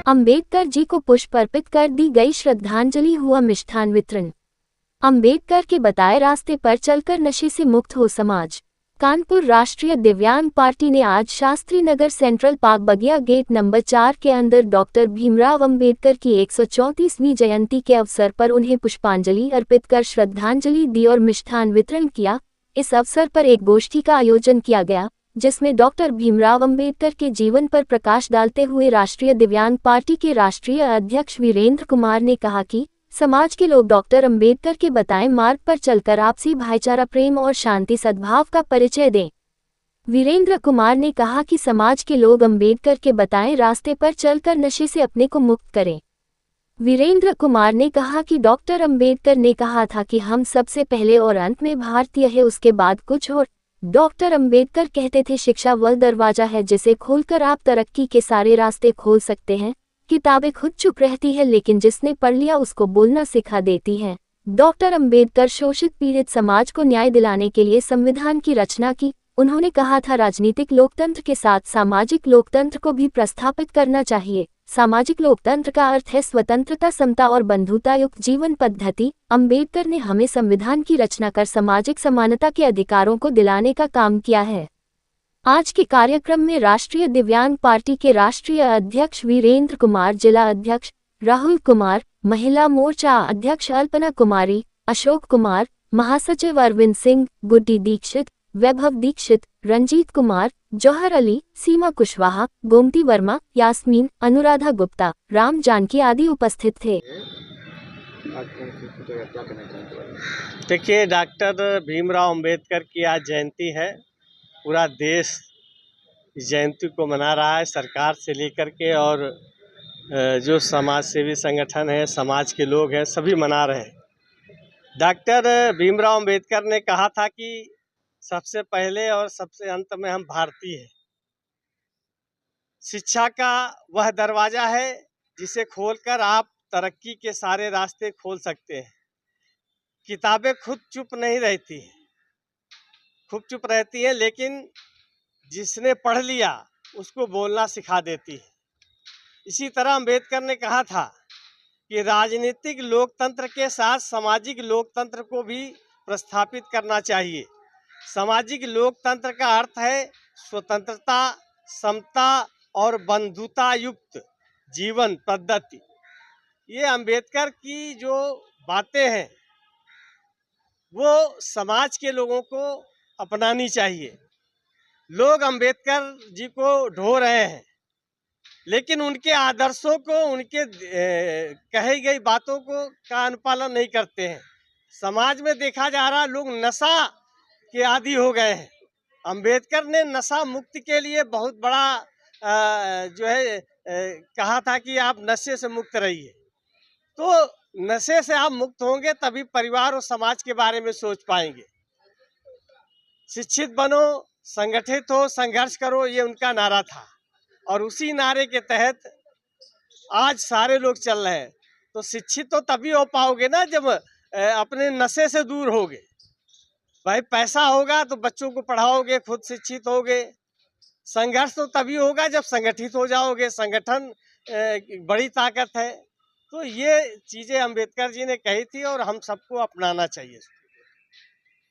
अंबेडकर जी को पुष्प अर्पित कर दी गई श्रद्धांजलि, हुआ मिष्ठान वितरण। अंबेडकर के बताए रास्ते पर चलकर नशे से मुक्त हो समाज। कानपुर राष्ट्रीय दिव्यांग पार्टी ने आज शास्त्री नगर सेंट्रल पार्क बगिया गेट नंबर 4 के अंदर डॉक्टर भीमराव अंबेडकर की 134वीं जयंती के अवसर पर उन्हें पुष्पांजलि अर्पित कर श्रद्धांजलि दी और मिष्ठान वितरण किया। इस अवसर पर एक गोष्ठी का आयोजन किया गया, जिसमें डॉक्टर भीमराव अंबेडकर के जीवन पर प्रकाश डालते हुए राष्ट्रीय दिव्यांग पार्टी के राष्ट्रीय अध्यक्ष वीरेंद्र कुमार ने कहा कि समाज के लोग डॉक्टर अंबेडकर के बताए मार्ग पर चलकर आपसी भाईचारा, प्रेम और शांति सद्भाव का परिचय दें। वीरेंद्र कुमार ने कहा कि समाज के लोग अंबेडकर के बताए रास्ते पर चलकर नशे से अपने को मुक्त करें। वीरेंद्र कुमार ने कहा कि डॉक्टर अंबेडकर ने कहा था कि हम सबसे पहले और अंत में भारतीय है, उसके बाद कुछ और। डॉक्टर अंबेडकर कहते थे शिक्षा वह दरवाजा है जिसे खोलकर आप तरक्की के सारे रास्ते खोल सकते हैं। किताबें खुद चुप रहती है, लेकिन जिसने पढ़ लिया उसको बोलना सिखा देती हैं। डॉक्टर अंबेडकर शोषित पीड़ित समाज को न्याय दिलाने के लिए संविधान की रचना की। उन्होंने कहा था राजनीतिक लोकतंत्र के साथ सामाजिक लोकतंत्र को भी प्रस्थापित करना चाहिए। सामाजिक लोकतंत्र का अर्थ है स्वतंत्रता, समता और बंधुता युक्त जीवन पद्धति। अंबेडकर ने हमें संविधान की रचना कर सामाजिक समानता के अधिकारों को दिलाने का काम किया है। आज के कार्यक्रम में राष्ट्रीय दिव्यांग पार्टी के राष्ट्रीय अध्यक्ष वीरेंद्र कुमार, जिला अध्यक्ष राहुल कुमार, महिला मोर्चा अध्यक्ष अल्पना कुमारी, अशोक कुमार, महासचिव अरविंद सिंह, गुड्डी दीक्षित, वैभव दीक्षित, रंजीत कुमार, जौहर अली, सीमा कुशवाहा, गोमती वर्मा, यास्मीन, अनुराधा गुप्ता, राम जानकी आदि उपस्थित थे। देखिए, डॉक्टर भीमराव अंबेडकर की आज जयंती है। पूरा देश इस जयंती को मना रहा है, सरकार से लेकर के और जो समाज सेवी संगठन है, समाज के लोग हैं, सभी मना रहे हैं। डॉक्टर भीमराव अंबेडकर ने कहा था कि सबसे पहले और सबसे अंत में हम भारतीय हैं। शिक्षा का वह दरवाजा है जिसे खोलकर आप तरक्की के सारे रास्ते खोल सकते हैं। किताबें खुद चुप नहीं रहती हैं, खूब चुप रहती है, लेकिन जिसने पढ़ लिया उसको बोलना सिखा देती है। इसी तरह अंबेडकर ने कहा था कि राजनीतिक लोकतंत्र के साथ सामाजिक लोकतंत्र को भी प्रस्थापित करना चाहिए। सामाजिक लोकतंत्र का अर्थ है स्वतंत्रता, समता और बंधुता युक्त जीवन पद्धति। ये अंबेडकर की जो बातें हैं वो समाज के लोगों को अपनानी चाहिए। लोग अंबेडकर जी को ढो रहे हैं, लेकिन उनके आदर्शों को, उनके कही गई बातों को का अनुपालन नहीं करते हैं। समाज में देखा जा रहा लोग नशा के आदी हो गए हैं। अंबेडकर ने नशा मुक्ति के लिए बहुत बड़ा कहा था कि आप नशे से मुक्त रहिए। तो नशे से आप मुक्त होंगे तभी परिवार और समाज के बारे में सोच पाएंगे। शिक्षित बनो, संगठित हो, संघर्ष करो, ये उनका नारा था और उसी नारे के तहत आज सारे लोग चल रहे हैं। तो शिक्षित तो तभी हो पाओगे ना जब अपने नशे से दूर होगे। भाई पैसा होगा तो बच्चों को पढ़ाओगे, खुद शिक्षित होगे। संघर्ष तो तभी होगा जब संगठित हो जाओगे। संगठन बड़ी ताकत है। तो ये चीज़ें अंबेडकर जी ने कही थी और हम सबको अपनाना चाहिए।